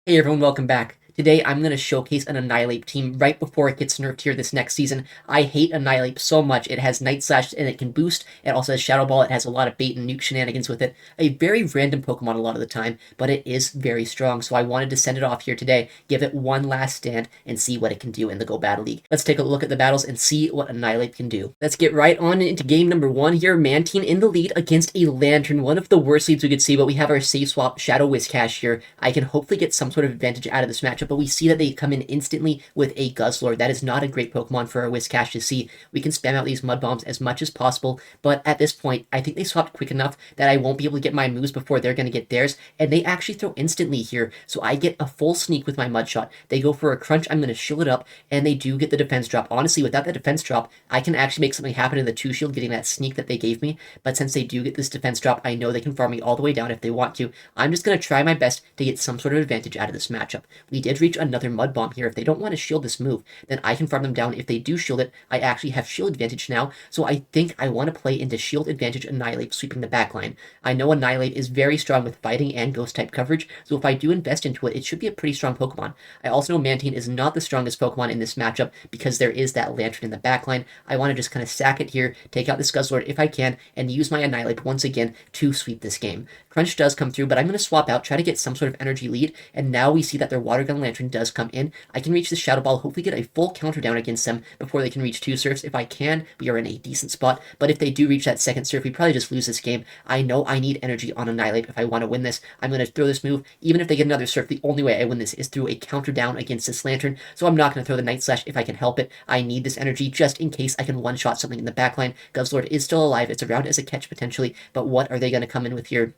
Hey everyone, welcome back. Today I'm going to showcase an Annihilape team right before it gets nerfed here this next season. I hate Annihilape so much. It has Night Slash and it can boost. It also has Shadow Ball. It has a lot of bait and nuke shenanigans with it. A very random Pokemon a lot of the time, but it is very strong. So I wanted to send it off here today, give it one last stand, and see what it can do in the Go Battle League. Let's take a look at the battles and see what Annihilape can do. Let's get right on into game number 1 here. Mantine in the lead against a Lanturn. One of the worst leads we could see, but we have our safe swap Shadow Whiscash here. I can hopefully get some sort of advantage out of this matchup, but we see that they come in instantly with a Guzzlord. That is not a great Pokemon for our Whiscash to see. We can spam out these Mud Bombs as much as possible, but at this point, I think they swapped quick enough that I won't be able to get my moves before they're going to get theirs, and they actually throw instantly here, so I get a full sneak with my Mud Shot. They go for a Crunch, I'm going to shield it up, and they do get the defense drop. Honestly, without that defense drop, I can actually make something happen in the 2-shield, getting that sneak that they gave me, but since they do get this defense drop, I know they can farm me all the way down if they want to. I'm just going to try my best to get some sort of advantage out of this matchup. We did reach another Mud Bomb here. If they don't want to shield this move, then I can farm them down. If they do shield it, I actually have shield advantage now, so I think I want to play into shield advantage Annihilape sweeping the backline. I know Annihilape is very strong with fighting and ghost type coverage, so if I do invest into it, it should be a pretty strong Pokemon. I also know Mantine is not the strongest Pokemon in this matchup because there is that Lanturn in the backline. I want to just kind of sack it here, take out this Guzzlord if I can, and use my Annihilape once again to sweep this game. Crunch does come through, but I'm going to swap out, try to get some sort of energy lead, and now we see that their Water Gun Lanturn does come in. I can reach the Shadow Ball, hopefully get a full counter down against them before they can reach 2 Surfs. If I can, we are in a decent spot, but if they do reach that second Surf, we probably just lose this game. I know I need energy on Annihilape if I want to win this. I'm going to throw this move. Even if they get another Surf, the only way I win this is through a counter down against this Lanturn, so I'm not going to throw the Night Slash if I can help it. I need this energy just in case I can one-shot something in the backline. Guzzlord is still alive. It's around as a catch potentially, but what are they going to come in with here?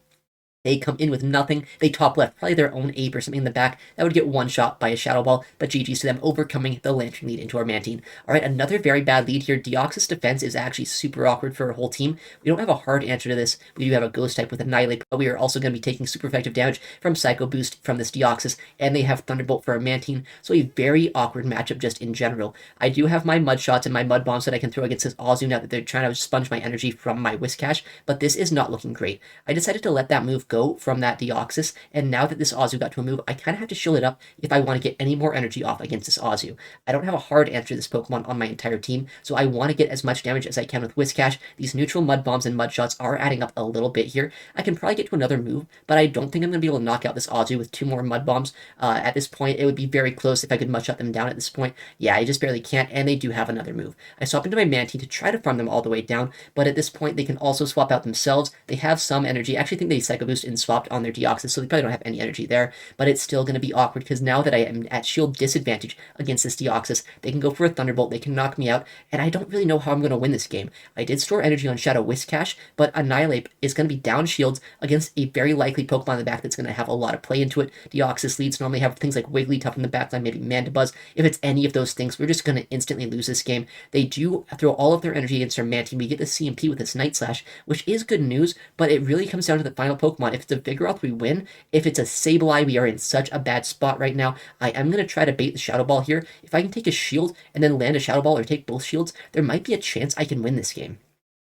They come in with nothing. They top left, probably their own ape or something in the back. That would get one shot by a Shadow Ball, but GG's to them, overcoming the Lanturn lead into our Mantine. Alright, another very bad lead here. Deoxys defense is actually super awkward for our whole team. We don't have a hard answer to this. We do have a Ghost type with Annihilape, but we are also going to be taking super effective damage from Psycho Boost from this Deoxys, and they have Thunderbolt for our Mantine, so a very awkward matchup just in general. I do have my Mud Shots and my Mud Bombs that I can throw against this Azu now that they're trying to sponge my energy from my Whiscash, but this is not looking great. I decided to let that move go from that Deoxys, and now that this Azu got to a move, I kind of have to shield it up if I want to get any more energy off against this Azu. I don't have a hard answer to this Pokemon on my entire team, so I want to get as much damage as I can with Whiscash. These neutral Mud Bombs and Mud Shots are adding up a little bit here. I can probably get to another move, but I don't think I'm going to be able to knock out this Azu with 2 more Mud Bombs. At this point, it would be very close if I could Mud Shot them down at this point. Yeah, I just barely can't, and they do have another move. I swap into my Mantine to try to farm them all the way down, but at this point, they can also swap out themselves. They have some energy. I actually think they Psycho Boost and swapped on their Deoxys, so they probably don't have any energy there, but it's still going to be awkward because now that I am at shield disadvantage against this Deoxys, they can go for a Thunderbolt, they can knock me out, and I don't really know how I'm going to win this game. I did store energy on Shadow Whiscash, but Annihilape is going to be down shields against a very likely Pokemon in the back that's going to have a lot of play into it. Deoxys leads normally have things like Wigglytuff in the backline, maybe Mandibuzz. If it's any of those things, we're just going to instantly lose this game. They do throw all of their energy against our Mantine. We get the CMP with this Night Slash, which is good news, but it really comes down to the final Pokemon. If it's a Vigoroth, we win. If it's a Sableye, we are in such a bad spot right now. I am going to try to bait the Shadow Ball here. If I can take a shield and then land a Shadow Ball or take both shields, there might be a chance I can win this game.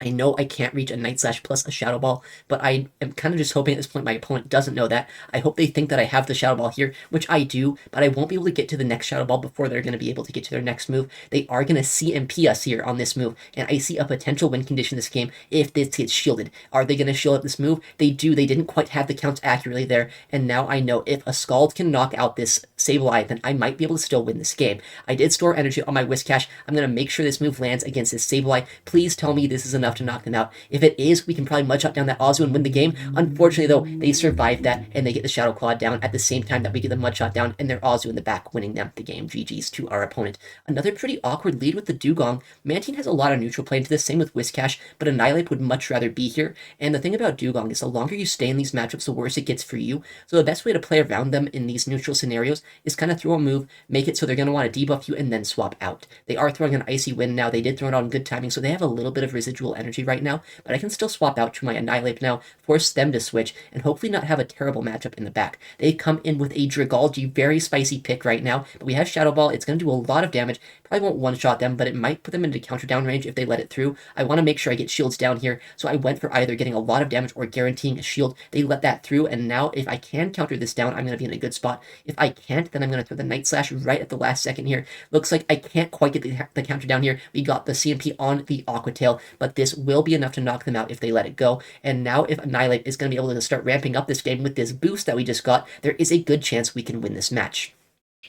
I know I can't reach a Night Slash plus a Shadow Ball, but I am kind of just hoping at this point my opponent doesn't know that. I hope they think that I have the Shadow Ball here, which I do, but I won't be able to get to the next Shadow Ball before they're going to be able to get to their next move. They are going to CMP us here on this move, and I see a potential win condition this game if this gets shielded. Are they going to shield up this move? They do. They didn't quite have the counts accurately there, and now I know if a Scald can knock out this Sableye, then I might be able to still win this game. I did store energy on my Whiscash. I'm going to make sure this move lands against this Sableye. Please tell me this is enough to knock them out. If it is, we can probably Mud Shot down that Azu and win the game. Unfortunately, though, they survived that, and they get the Shadow Claw down at the same time that we get the Mud Shot down, and their Azu in the back, winning them the game. GG's to our opponent. Another pretty awkward lead with the Dugong. Mantine has a lot of neutral play into this, same with Whiscash, but Annihilape would much rather be here. And the thing about Dugong is the longer you stay in these matchups, the worse it gets for you. So the best way to play around them in these neutral scenarios is kind of throw a move, make it so they're going to want to debuff you, and then swap out. They are throwing an Icy Wind now. They did throw it on good timing, so they have a little bit of residual energy right now, but I can still swap out to my Annihilape now, force them to switch, and hopefully not have a terrible matchup in the back. They come in with a Dragalge, very spicy pick right now, but we have Shadow Ball. It's going to do a lot of damage, probably won't one-shot them, but it might put them into counter down range if they let it through. I want to make sure I get shields down here, so I went for either getting a lot of damage or guaranteeing a shield. They let that through, and now if I can counter this down, I'm going to be in a good spot. If I can't, then I'm going to throw the Night Slash right at the last second here. Looks like I can't quite get the counter down here. We got the CMP on the Aqua Tail, but this will be enough to knock them out if they let it go. And now if Annihilape is going to be able to start ramping up this game with this boost that we just got, there is a good chance we can win this match.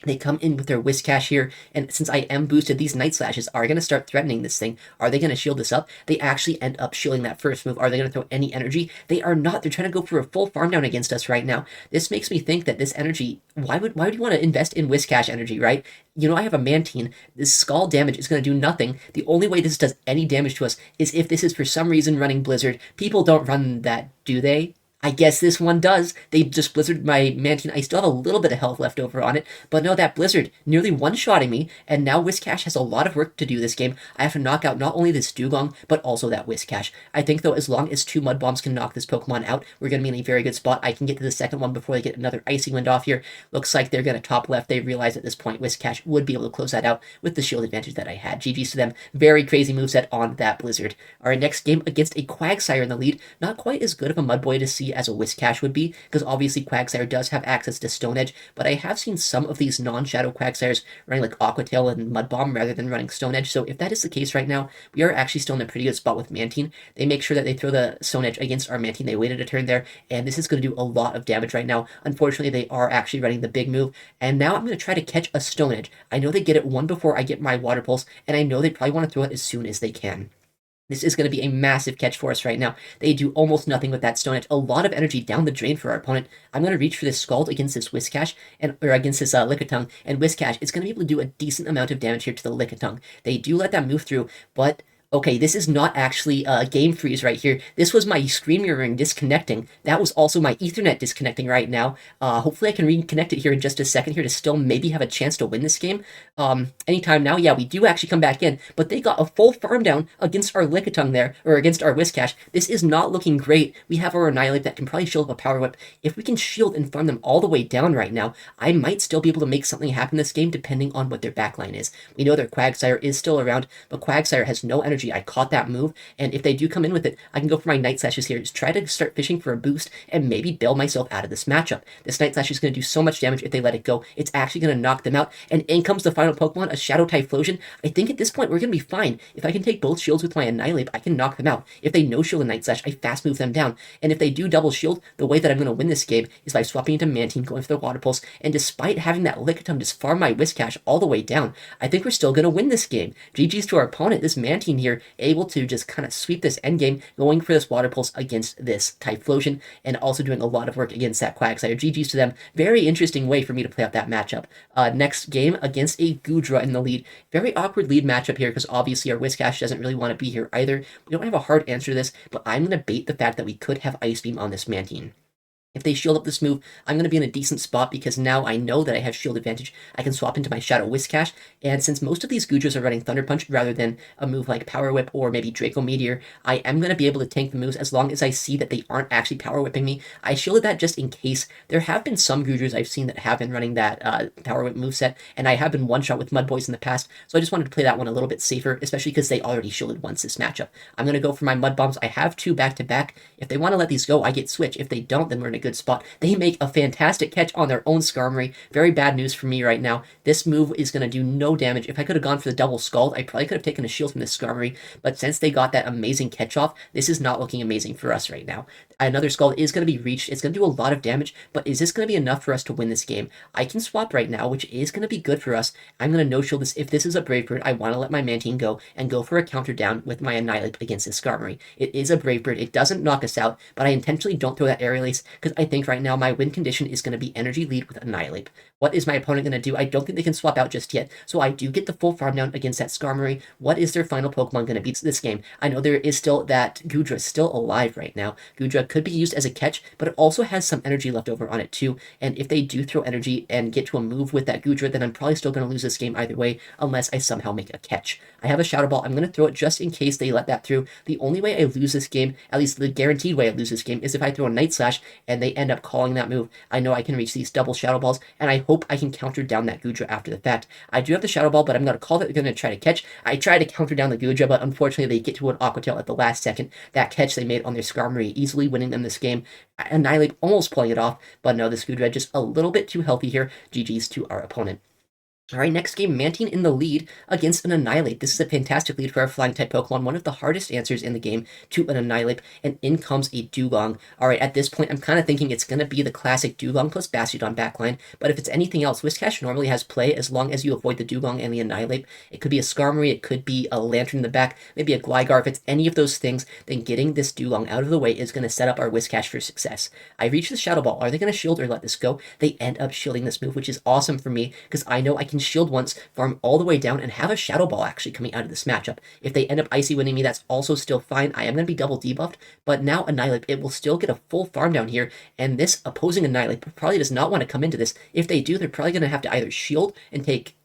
They come in with their Whiscash here, and since I am boosted, these Night Slashes are going to start threatening this thing. Are they going to shield this up? They actually end up shielding that first move. Are they going to throw any energy? They are not. They're trying to go for a full farm down against us right now. This makes me think that this energy, why would you want to invest in Whiscash energy, right? You know, I have a Mantine. This Scald damage is going to do nothing. The only way this does any damage to us is if this is for some reason running Blizzard. People don't run that, do they? I guess this one does. They just Blizzard my Mantine. I still have a little bit of health left over on it, but no, that Blizzard nearly one-shotting me, and now Whiscash has a lot of work to do this game. I have to knock out not only this Dugong, but also that Whiscash. I think, though, as long as 2 Mud Bombs can knock this Pokemon out, we're going to be in a very good spot. I can get to the second one before they get another Icy Wind off here. Looks like they're going to top left. They realize at this point Whiscash would be able to close that out with the shield advantage that I had. GG's to them. Very crazy moveset on that Blizzard. Our next game against a Quagsire in the lead. Not quite as good of a Mudboy to see as a Whiscash would be, because obviously Quagsire does have access to Stone Edge, but I have seen some of these non-Shadow Quagsires running like Aqua Tail and Mud Bomb rather than running Stone Edge, so if that is the case right now, we are actually still in a pretty good spot with Mantine. They make sure that they throw the Stone Edge against our Mantine. They waited a turn there, and this is going to do a lot of damage right now. Unfortunately, they are actually running the big move, and now I'm going to try to catch a Stone Edge. I know they get it one before I get my Water Pulse, and I know they probably want to throw it as soon as they can. This is going to be a massive catch for us right now. They do almost nothing with that Stone Edge. A lot of energy down the drain for our opponent. I'm going to reach for this Scald against this Whiscash, or against this Lickitung, and Whiscash is going to be able to do a decent amount of damage here to the Lickitung. They do let that move through, but okay, this is not actually a game freeze right here. This was my screen mirroring disconnecting. That was also my Ethernet disconnecting right now. Hopefully I can reconnect it here in just a second here to still maybe have a chance to win this game. Anytime now, yeah, we do actually come back in, but they got a full farm down against our Lickitung there, or against our Whiscash. This is not looking great. We have our Annihilape that can probably shield up a Power Whip. If we can shield and farm them all the way down right now, I might still be able to make something happen this game depending on what their backline is. We know their Quagsire is still around, but Quagsire has no energy. I caught that move, and if they do come in with it, I can go for my Night Slashes here, just try to start fishing for a boost, and maybe bail myself out of this matchup. This Night Slash is going to do so much damage if they let it go. It's actually going to knock them out, and in comes the final Pokemon, a Shadow Typhlosion. I think at this point we're going to be fine. If I can take both shields with my Annihilape, I can knock them out. If they no-shield a Night Slash, I fast move them down, and if they do double shield, the way that I'm going to win this game is by swapping into Mantine, going for the Water Pulse, and despite having that Lickitung just farm my Whiscash all the way down, I think we're still going to win this game. GG's to our opponent. This Mantine here, able to just kind of sweep this endgame, going for this Water Pulse against this Typhlosion, and also doing a lot of work against that Quagsire. GG's to them. Very interesting way for me to play out that matchup. Next game against a Goodra in the lead. Very awkward lead matchup here, because obviously our Whiscash doesn't really want to be here either. We don't have a hard answer to this, but I'm going to bait the fact that we could have Ice Beam on this Mantine. If they shield up this move, I'm going to be in a decent spot because now I know that I have shield advantage. I can swap into my Shadow Whiscash, and since most of these Goodras are running Thunder Punch rather than a move like Power Whip or maybe Draco Meteor, I am going to be able to tank the moves as long as I see that they aren't actually Power Whipping me. I shielded that just in case. There have been some Goodras I've seen that have been running that Power Whip moveset, and I have been one-shot with Mudboys in the past, so I just wanted to play that one a little bit safer, especially because they already shielded once this matchup. I'm going to go for my Mud Bombs. I have 2 back-to-back. If they want to let these go, I get Switch. If they don't, then we're in a good spot. They make a fantastic catch on their own Skarmory. Very bad news for me right now. This move is going to do no damage. If I could have gone for the double Scald, I probably could have taken a shield from this Skarmory, but since they got that amazing catch off, this is not looking amazing for us right now. Another Scald is going to be reached. It's going to do a lot of damage, but is this going to be enough for us to win this game? I can swap right now, which is going to be good for us. I'm going to no-shield this. If this is a Brave Bird, I want to let my Mantine go and go for a counter down with my Annihilape against this Skarmory. It is a Brave Bird. It doesn't knock us out, but I intentionally don't throw that Aerial Ace because I think right now my win condition is going to be Energy Lead with Annihilape. What is my opponent going to do? I don't think they can swap out just yet, so I do get the full farm down against that Skarmory. What is their final Pokemon going to be this game? I know there is still that Goodra still alive right now. Goodra could be used as a catch, but it also has some energy left over on it too, and if they do throw energy and get to a move with that Goodra, then I'm probably still going to lose this game either way, unless I somehow make a catch. I have a Shadow Ball. I'm going to throw it just in case they let that through. The only way I lose this game, at least the guaranteed way I lose this game, is if I throw a Night Slash and they end up calling that move, I know I can reach these double Shadow Balls, and I hope I can counter down that Goodra after the fact. I do have the Shadow Ball, but I'm going to call that they're going to try to catch. I try to counter down the Goodra, but unfortunately they get to an Aqua Tail at the last second. That catch they made on their Skarmory, easily winning them this game. Annihilape almost pulling it off, but no, this Goodra just a little bit too healthy here. GG's to our opponent. Alright, next game, Mantine in the lead against an Annihilape. This is a fantastic lead for our Flying-type Pokemon, one of the hardest answers in the game to an Annihilape, and in comes a Dugong. Alright, at this point, I'm kind of thinking it's going to be the classic Dugong plus Bastiodon backline, but if it's anything else, Whiscash normally has play as long as you avoid the Dugong and the Annihilape. It could be a Skarmory, it could be a Lanturn in the back, maybe a Gligar. If it's any of those things, then getting this Dugong out of the way is going to set up our Whiscash for success. I reach the Shadow Ball. Are they going to shield or let this go? They end up shielding this move, which is awesome for me, because I know I can shield once, farm all the way down, and have a Shadow Ball actually coming out of this matchup. If they end up Icy winning me, that's also still fine. I am going to be double debuffed, but now Annihilape, it will still get a full farm down here, and this opposing Annihilape probably does not want to come into this. If they do, they're probably going to have to either shield and take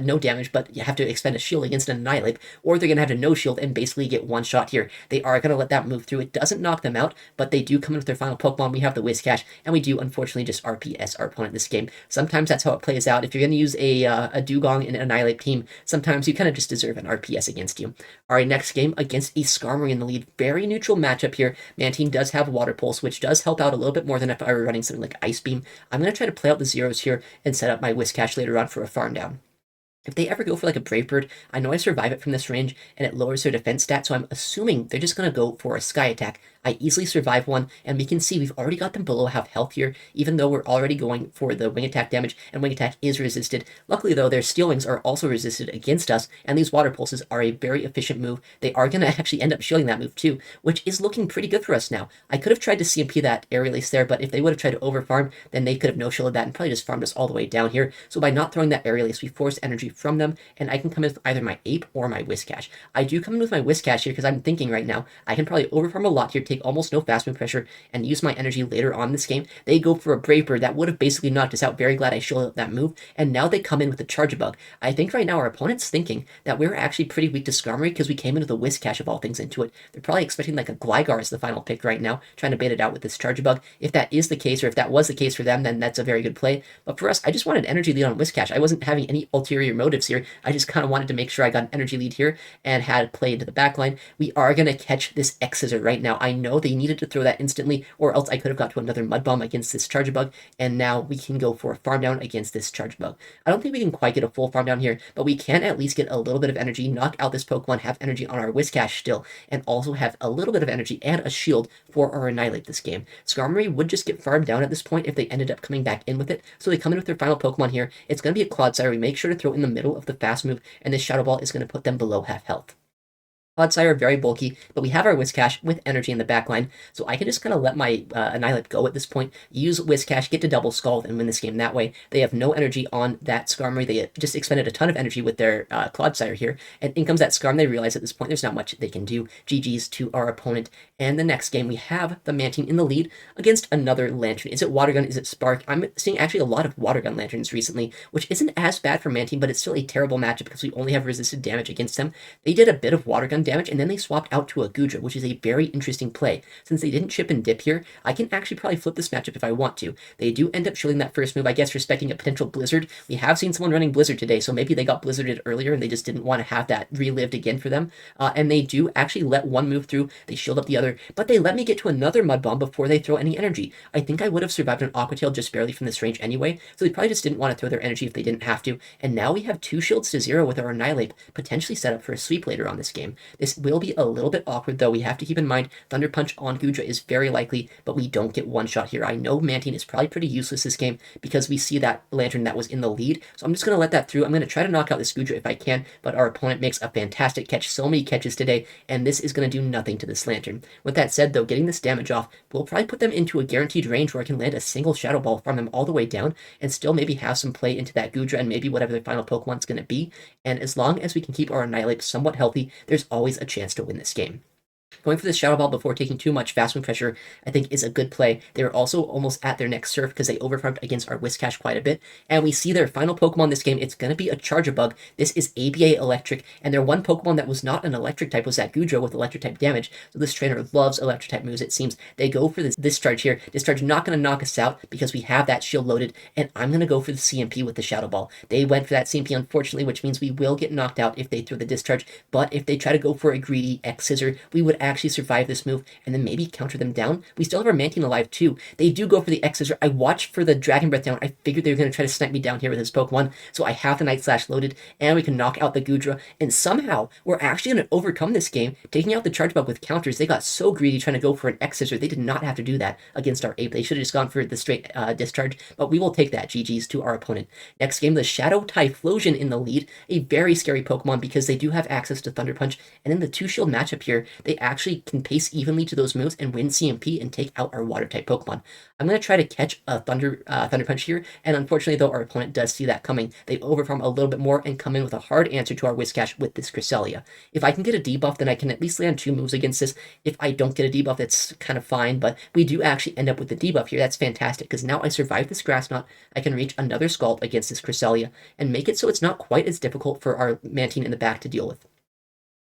no damage, but you have to expend a shield against an Annihilape, or they're going to have to no shield and basically get one shot here. They are going to let that move through. It doesn't knock them out, but they do come in with their final Pokemon. We have the Whiscash, and we do unfortunately just RPS our opponent this game. Sometimes that's how it plays out. If you're going to use a Dugong in an Annihilape team, sometimes you kind of just deserve an RPS against you. Alright, next game against a Skarmory in the lead. Very neutral matchup here. Mantine does have Water Pulse, which does help out a little bit more than if I were running something like Ice Beam. I'm going to try to play out the zeros here and set up my Whiscash later on for a farm down. If they ever go for like a Brave Bird, I know I survive it from this range, and it lowers their defense stat, so I'm assuming they're just going to go for a Sky Attack. I easily survive one, and we can see we've already got them below half health here, even though we're already going for the Wing Attack damage, and Wing Attack is resisted. Luckily, though, their Steel Wings are also resisted against us, and these Water Pulses are a very efficient move. They are going to actually end up shielding that move, too, which is looking pretty good for us now. I could have tried to CMP that Air Release there, but if they would have tried to overfarm, then they could have no-shielded that and probably just farmed us all the way down here. So by not throwing that Air Release, we forced energy from them, and I can come in with either my Ape or my Whiscash. I do come in with my Whiscash here because I'm thinking right now, I can probably overfarm a lot here, take almost no fast move pressure, and use my energy later on in this game. They go for a Brave Bird that would have basically knocked us out. Very glad I shielded that move, and now they come in with a Charge-a-Bug. I think right now our opponent's thinking that we're actually pretty weak to Skarmory because we came into the Whiscash of all things into it. They're probably expecting like a Gligar as the final pick right now, trying to bait it out with this Charge-a-Bug. If that is the case, or if that was the case for them, then that's a very good play. But for us, I just wanted energy lead on Whiscash. I wasn't having any ulterior motives here. I just kind of wanted to make sure I got an energy lead here and had play into the backline. We are going to catch this X-Scissor right now. I know they needed to throw that instantly, or else I could have got to another Mud Bomb against this Charge-a-Bug, and now we can go for a farm down against this Charge-a-Bug. I don't think we can quite get a full farm down here, but we can at least get a little bit of energy, knock out this Pokemon, have energy on our Whiscash still, and also have a little bit of energy and a shield for our Annihilape this game. Skarmory would just get farmed down at this point if they ended up coming back in with it, so they come in with their final Pokemon here. It's going to be a Quagsire. We make sure to throw in the middle of the fast move, and this Shadow Ball is going to put them below half health. Quagsire are very bulky, but we have our Whiscash with energy in the backline, so I can just kind of let my Annihilape go at this point, use Whiscash, get to double Scald, and win this game that way. They have no energy on that Skarmory. They just expended a ton of energy with their Quagsire here, and in comes that Skarm. They realize at this point there's not much they can do. GG's to our opponent. And the next game, we have the Mantine in the lead against another Lanturn. Is it Water Gun? Is it Spark? I'm seeing actually a lot of Water Gun Lanturns recently, which isn't as bad for Mantine, but it's still a terrible matchup because we only have resisted damage against them. They did a bit of Water Gun damage, and then they swapped out to a Goodra, which is a very interesting play. Since they didn't chip and dip here, I can actually probably flip this matchup if I want to. They do end up shielding that first move, I guess, respecting a potential Blizzard. We have seen someone running Blizzard today, so maybe they got Blizzarded earlier and they just didn't want to have that relived again for them. And they do actually let one move through, they shield up the other, but they let me get to another Mud Bomb before they throw any energy. I think I would have survived an Aqua Tail just barely from this range anyway, so they probably just didn't want to throw their energy if they didn't have to, and now we have 2 shields to 0 with our Annihilape, potentially set up for a sweep later on this game. This will be a little bit awkward, though. We have to keep in mind Thunder Punch on Goodra is very likely, but we don't get one shot here. I know Mantine is probably pretty useless this game because we see that Lanturn that was in the lead, so I'm just going to let that through. I'm going to try to knock out this Goodra if I can, but our opponent makes a fantastic catch. So many catches today, and this is going to do nothing to this Lanturn. With that said, though, getting this damage off will probably put them into a guaranteed range where I can land a single Shadow Ball from them all the way down and still maybe have some play into that Goodra and maybe whatever their final Pokemon's going to be. And as long as we can keep our Annihilape somewhat healthy, there's always a chance to win this game. Going for this Shadow Ball before taking too much fast move pressure, I think, is a good play. They were also almost at their next surf because they overfarmed against our Whiscash quite a bit. And we see their final Pokemon this game. It's going to be a Charjabug. This is ABA Electric, and their one Pokemon that was not an Electric type was that Goodra with Electric type damage. So this trainer loves Electric type moves, it seems. They go for this Discharge here. Discharge not going to knock us out because we have that shield loaded, and I'm going to go for the CMP with the Shadow Ball. They went for that CMP, unfortunately, which means we will get knocked out if they throw the Discharge, but if they try to go for a greedy X-Scissor, we would actually survive this move and then maybe counter them down. We still have our Mantine alive too. They do go for the X-Scissor. I watched for the Dragon Breath down. I figured they were going to try to snipe me down here with his Pokemon, so I have the Night Slash loaded, and we can knock out the Goodra, and somehow we're actually going to overcome this game, taking out the Charjabug with counters. They got so greedy trying to go for an X-Scissor. They did not have to do that against our Ape. They should have just gone for the straight Discharge, but we will take that. GG's to our opponent. Next game, the Shadow Typhlosion in the lead. A very scary Pokemon because they do have access to Thunder Punch, and in the 2-shield matchup here, they actually can pace evenly to those moves and win CMP and take out our Water-type Pokemon. I'm going to try to catch a Thunder Punch here, and unfortunately, though, our opponent does see that coming. They overfarm a little bit more and come in with a hard answer to our Whiscash with this Cresselia. If I can get a debuff, then I can at least land 2 moves against this. If I don't get a debuff, that's kind of fine, but we do actually end up with the debuff here. That's fantastic, because now I survive this Grass Knot, I can reach another Scald against this Cresselia, and make it so it's not quite as difficult for our Mantine in the back to deal with.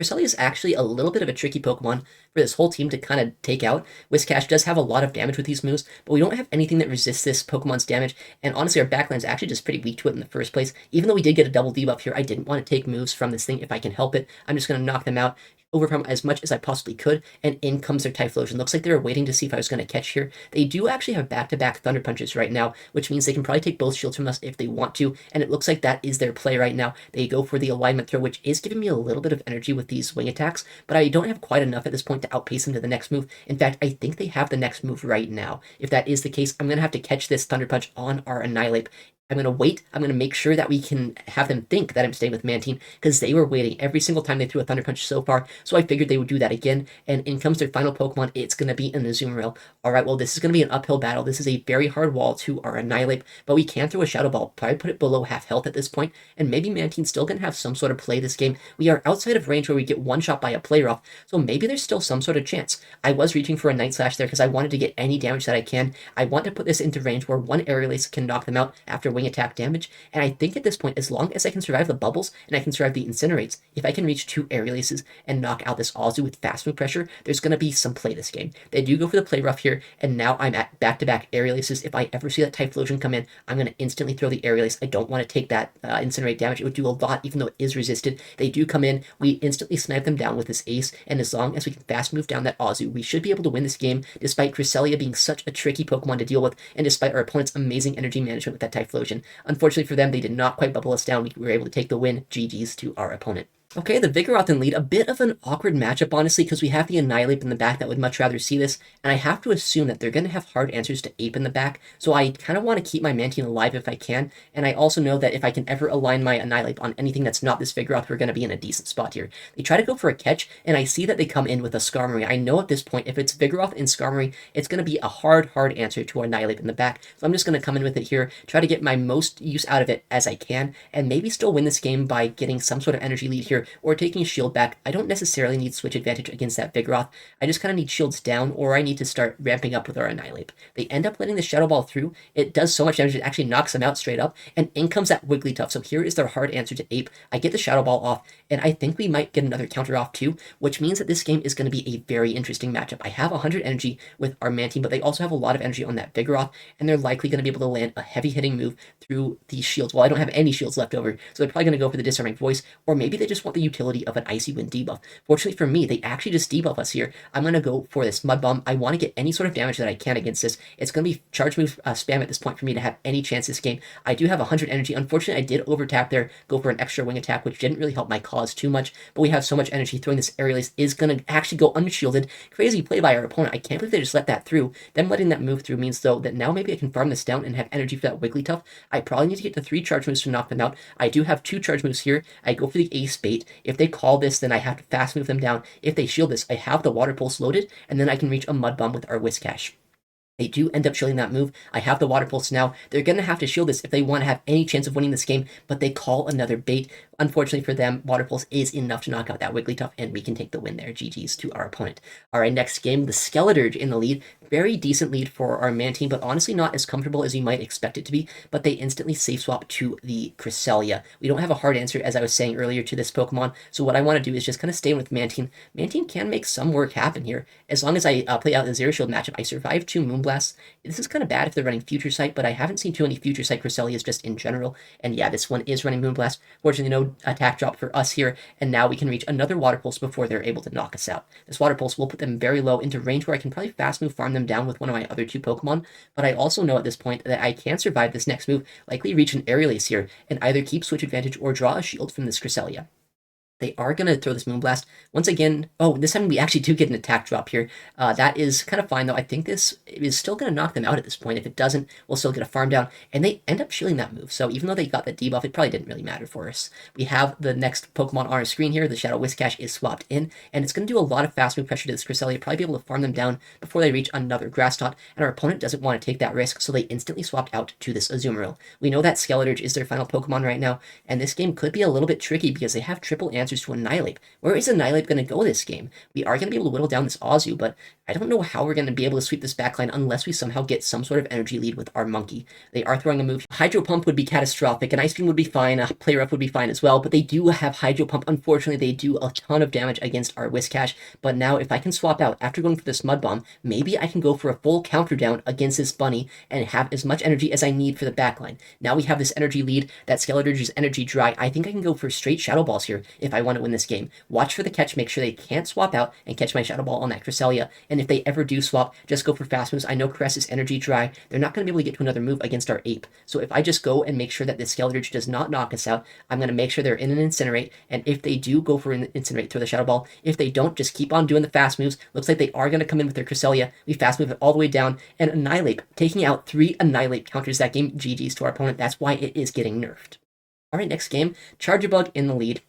Cresselia is actually a little bit of a tricky Pokemon for this whole team to kind of take out. Whiscash does have a lot of damage with these moves, but we don't have anything that resists this Pokemon's damage, and honestly, our backline is actually just pretty weak to it in the first place. Even though we did get a double debuff here, I didn't want to take moves from this thing if I can help it. I'm just going to knock them out, overfarm as much as I possibly could, and in comes their Typhlosion. Looks like they were waiting to see if I was going to catch here. They do actually have back-to-back Thunder Punches right now, which means they can probably take both shields from us if they want to, and it looks like that is their play right now. They go for the alignment throw, which is giving me a little bit of energy with these wing attacks, but I don't have quite enough at this point to outpace them to the next move. In fact, I think they have the next move right now. If that is the case, I'm going to have to catch this Thunder Punch on our Annihilape. I'm going to wait. I'm going to make sure that we can have them think that I'm staying with Mantine, because they were waiting every single time they threw a Thunder Punch so far, so I figured they would do that again, and in comes their final Pokemon. It's going to be an Azumarill. Alright, well, this is going to be an uphill battle. This is a very hard wall to our Annihilape, but we can throw a Shadow Ball, probably put it below half health at this point, and maybe Mantine's still going to have some sort of play this game. We are outside of range where we get one shot by a play rough, so maybe there's still some sort of chance. I was reaching for a Night Slash there because I wanted to get any damage that I can. I want to put this into range where one Aerial Ace can knock them out after wing attack damage, and I think at this point, as long as I can survive the bubbles and I can survive the Incinerates, if I can reach 2 Aerial Aces and knock out this Azu with fast move pressure, there's going to be some play this game. They do go for the play rough here, and now I'm at back-to-back Aerial Aces. If I ever see that Typhlosion come in, I'm going to instantly throw the Aerial Ace. I don't want to take that Incinerate damage. It would do a lot, even though it is resisted. They do come in. We instantly snipe them down with this Ace, and as long as we can fast move down that Azu, we should be able to win this game, despite Cresselia being such a tricky Pokemon to deal with, and despite our opponent's amazing energy management with that Typhlosion. Unfortunately for them, they did not quite bubble us down. We were able to take the win. GG's to our opponent. Okay, the Vigoroth in lead, a bit of an awkward matchup, honestly, because we have the Annihilape in the back that would much rather see this, and I have to assume that they're going to have hard answers to Ape in the back, so I kind of want to keep my Mantine alive if I can, and I also know that if I can ever align my Annihilape on anything that's not this Vigoroth, we're going to be in a decent spot here. They try to go for a catch, and I see that they come in with a Skarmory. I know at this point, if it's Vigoroth and Skarmory, it's going to be a hard answer to our Annihilape in the back, so I'm just going to come in with it here, try to get my most use out of it as I can, and maybe still win this game by getting some sort of energy lead here, or taking shield back. I don't necessarily need switch advantage against that Vigoroth. I just kind of need shields down, or I need to start ramping up with our Annihilape. They end up letting the Shadow Ball through. It does so much damage, it actually knocks them out straight up, and in comes that Wigglytuff. So here is their hard answer to Ape. I get the Shadow Ball off, and I think we might get another counter off too, which means that this game is going to be a very interesting matchup. I have 100 energy with our Mantine, but they also have a lot of energy on that Vigoroth, and they're likely going to be able to land a heavy hitting move through these shields. Well, I don't have any shields left over, so they're probably going to go for the Disarming Voice, or maybe they just want the utility of an Icy Wind debuff. Fortunately for me, they actually just debuff us here. I'm going to go for this Mud Bomb. I want to get any sort of damage that I can against this. It's going to be charge move spam at this point for me to have any chance this game. I do have 100 energy. Unfortunately, I did overtap there, go for an extra wing attack, which didn't really help my cause too much, but we have so much energy. Throwing this Aerial Ace is going to actually go unshielded. Crazy play by our opponent. I can't believe they just let that through. Them letting that move through means, though, that now maybe I can farm this down and have energy for that Wigglytuff. I probably need to get to 3 charge moves to knock them out. I do have 2 charge moves here. I go for the Ace Bait. If they call this, then I have to fast move them down. If they shield this, I have the Water Pulse loaded, and then I can reach a Mud Bomb with our Whiscash. They do end up shielding that move. I have the Water Pulse now. They're going to have to shield this if they want to have any chance of winning this game, but they call another bait. Unfortunately for them, Water Pulse is enough to knock out that Wigglytuff, and we can take the win there. GG's to our opponent. All right, next game, the Skeledirge in the lead. Very decent lead for our Mantine, but honestly not as comfortable as you might expect it to be, but they instantly safe swap to the Cresselia. We don't have a hard answer, as I was saying earlier, to this Pokemon, so what I want to do is just kind of stay with Mantine. Mantine can make some work happen here. As long as I play out the Zero Shield matchup, I survive 2 Moonblasts. This is kind of bad if they're running Future Sight, but I haven't seen too many Future Sight Cresselias just in general, and yeah, this one is running Moonblast. Fortunately, no attack drop for us here, and now we can reach another Water Pulse before they're able to knock us out. This Water Pulse will put them very low into range where I can probably fast move farm them down with one of my other 2 Pokemon, but I also know at this point that I can survive this next move, likely reach an Aerial Ace here, and either keep Switch Advantage or draw a shield from this Cresselia. They are going to throw this Moonblast. Once again, oh, this time we actually do get an attack drop here. That is kind of fine, though. I think this is still going to knock them out at this point. If it doesn't, we'll still get a farm down. And they end up shielding that move. So even though they got that debuff, it probably didn't really matter for us. We have the next Pokemon on our screen here. The Shadow Whiscash is swapped in. And it's going to do a lot of fast move pressure to this Cresselia. Probably be able to farm them down before they reach another Grass Knot. And our opponent doesn't want to take that risk, so they instantly swapped out to this Azumarill. We know that Skeledirge is their final Pokemon right now. And this game could be a little bit tricky because they have triple answers to Annihilape. Where is Annihilape going to go this game? We are going to be able to whittle down this Azu, but I don't know how we're going to be able to sweep this backline unless we somehow get some sort of energy lead with our Monkey. They are throwing a move. Hydro Pump would be catastrophic, and Ice Beam would be fine, Play Rough would be fine as well, but they do have Hydro Pump. Unfortunately, they do a ton of damage against our Whiscash, but now if I can swap out after going for this Mud Bomb, maybe I can go for a full counter down against this Bunny and have as much energy as I need for the backline. Now we have this energy lead, that Skeledirge is energy dry. I think I can go for straight Shadow Balls here if I want to win this game. Watch for the catch, make sure they can't swap out and catch my Shadow Ball on that Cresselia, and if they ever do swap, just go for fast moves. I know Caress is energy dry. They're not going to be able to get to another move against our Ape, so if I just go and make sure that this Skeledirge does not knock us out, I'm going to make sure they're in an Incinerate, and if they do go for an Incinerate, throw the Shadow Ball. If they don't, just keep on doing the fast moves. Looks like they are going to come in with their Cresselia. We fast move it all the way down, and Annihilape, taking out 3 Annihilape counters that game. GG's to our opponent. That's why it is getting nerfed. Alright, next game, Charjabug in the lead.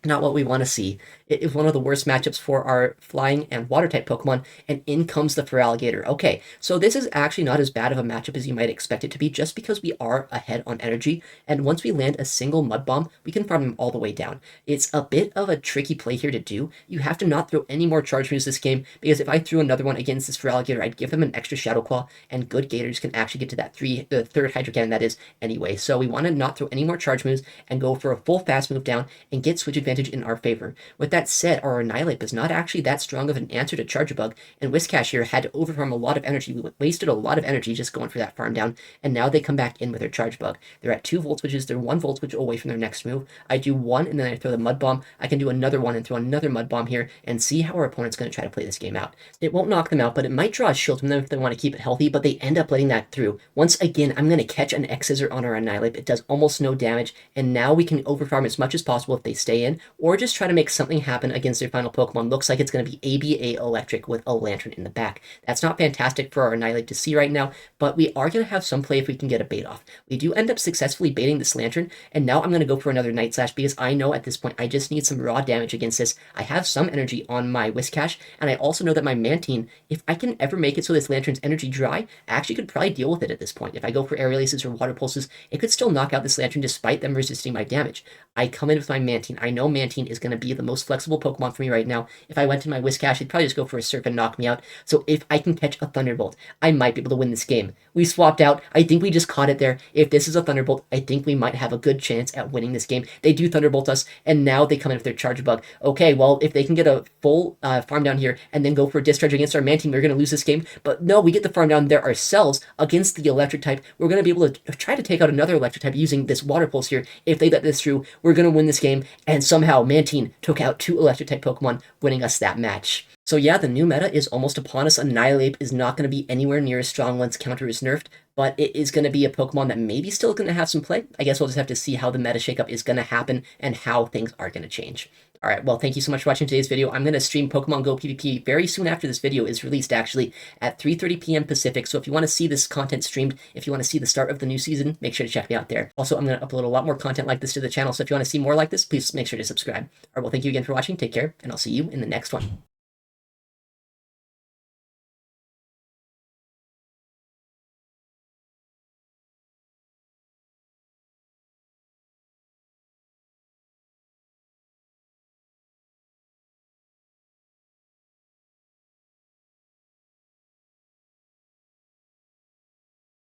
Not what we want to see. It is one of the worst matchups for our flying and water type Pokemon, and in comes the Feraligatr. Okay, so this is actually not as bad of a matchup as you might expect it to be, just because we are ahead on energy, and once we land a single Mud Bomb, we can farm him all the way down. It's a bit of a tricky play here to do. You have to not throw any more charge moves this game, because if I threw another one against this Feraligatr, I'd give them an extra Shadow Claw, and good Gators can actually get to that third Hydro Cannon, that is, anyway. So we want to not throw any more charge moves and go for a full fast move down and get Switch Advantage in our favor. With that said, our Annihilape is not actually that strong of an answer to Charjabug, and Whiscash here had to overfarm a lot of energy. We wasted a lot of energy just going for that farm down, and now they come back in with their Charjabug. They're at 2 Volt Switches, they're 1 Volt Switch away from their next move. I do one, and then I throw the Mud Bomb. I can do another one and throw another Mud Bomb here, and see how our opponent's going to try to play this game out. It won't knock them out, but it might draw a shield from them if they want to keep it healthy, but they end up letting that through. Once again, I'm going to catch an X-Scissor on our Annihilape. It does almost no damage, and now we can overfarm as much as possible if they stay in, or just try to make something happen against their final Pokemon. Looks like it's going to be ABA Electric with a Lanturn in the back. That's not fantastic for our Annihilape to see right now, but we are going to have some play if we can get a bait off. We do end up successfully baiting this Lanturn, and now I'm going to go for another Night Slash because I know at this point I just need some raw damage against this. I have some energy on my Whiscash, and I also know that my Mantine, if I can ever make it so this Lanturn's energy dry, I actually could probably deal with it at this point. If I go for Aerial Aces or Water Pulses, it could still knock out this Lanturn despite them resisting my damage. I come in with my Mantine. I know Mantine is going to be the most flexible Pokemon for me right now. If I went to my Whiscash, I'd probably just go for a Surf and knock me out. So if I can catch a Thunderbolt, I might be able to win this game. We swapped out. I think we just caught it there. If this is a Thunderbolt, I think we might have a good chance at winning this game. They do Thunderbolt us, and now they come in with their Charjabug. Okay, well, if they can get a full farm down here and then go for a Discharge against our Mantine, we're going to lose this game. But no, we get the farm down there ourselves against the Electric type. We're going to be able to try to take out another Electric type using this Water Pulse here. If they let this through, we're going to win this game, and somehow Mantine took out 2 Electric type Pokemon, winning us that match. So yeah, the new meta is almost upon us. Annihilape is not going to be anywhere near as strong once counter is nerfed, but it is going to be a Pokemon that maybe still going to have some play. I guess we'll just have to see how the meta shakeup is going to happen and how things are going to change. Alright, well, thank you so much for watching today's video. I'm going to stream Pokemon Go PvP very soon after this video is released, actually, at 3:30 p.m. Pacific. So if you want to see this content streamed, if you want to see the start of the new season, make sure to check me out there. Also, I'm going to upload a lot more content like this to the channel, so if you want to see more like this, please make sure to subscribe. Alright, well, thank you again for watching. Take care, and I'll see you in the next one.